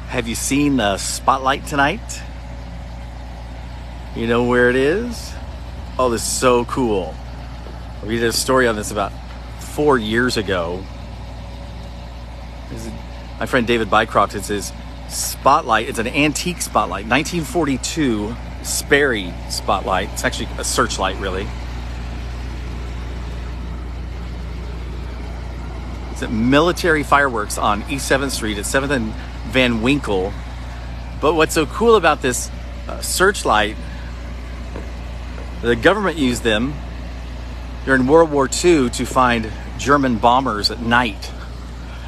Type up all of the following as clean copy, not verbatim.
Have you seen the spotlight tonight? You know where it is? Oh, this is so cool. We did a story on this about 4 years ago. My friend David Bycroft, it's his spotlight. It's an antique spotlight, 1942 Sperry spotlight. It's actually a searchlight, really. It's at Military Fireworks on East 7th Street at 7th and Van Winkle. But what's so cool about this searchlight, the government used them during World War II to find German bombers at night.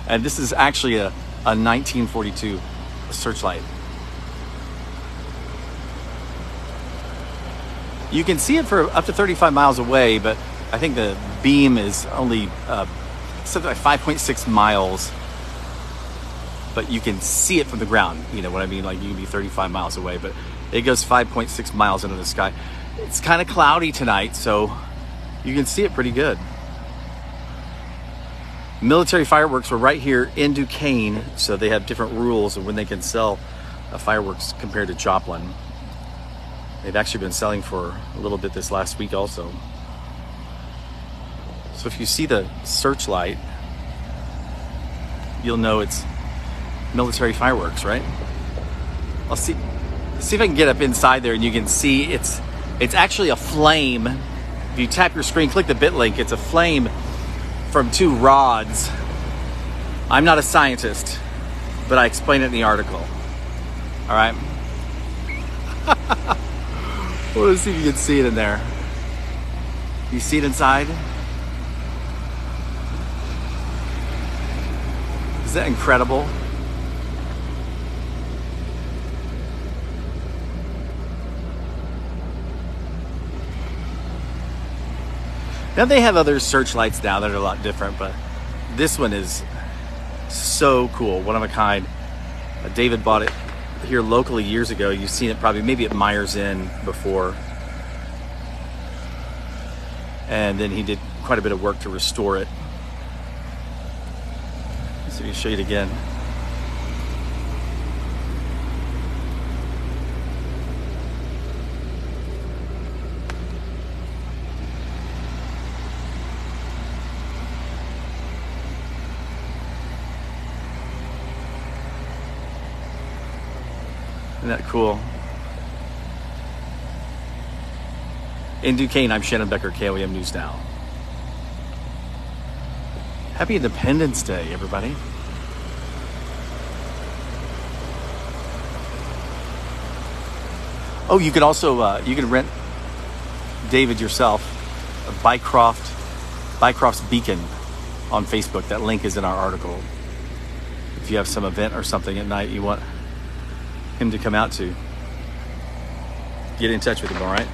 And this is actually a 1942 searchlight. You can see it for up to 35 miles away, but I think the beam is only something like 5.6 miles. But you can see it from the ground. You know what I mean? Like you can be 35 miles away, but it goes 5.6 miles into the sky. It's kind of cloudy tonight, so you can see it pretty good. Military Fireworks were right here in Duquesne, so they have different rules of when they can sell fireworks compared to Joplin. They've actually been selling for a little bit this last week also. So if you see the searchlight, you'll know it's Military Fireworks, right? I'll see if I can get up inside there and you can see it's actually a flame. If you tap your screen, click the bit link, it's a flame from 2 rods. I'm not a scientist, but I explain it in the article. All right. Well, let's see if you can see it in there. You see it inside? Is that incredible? Now they have other searchlights now that are a lot different, but this one is so cool, one of a kind. David bought it here locally years ago. You've seen it probably maybe at Myers Inn before. And then he did quite a bit of work to restore it. So I'll show you it again. Isn't that cool? In Duquesne, I'm Shannon Becker, jln News Now. Happy Independence Day, everybody. Oh, you can also, you can rent David yourself, Bycroft's Beacon on Facebook. That link is in our article. If you have some event or something at night you want him to come out to, get in touch with him, all right?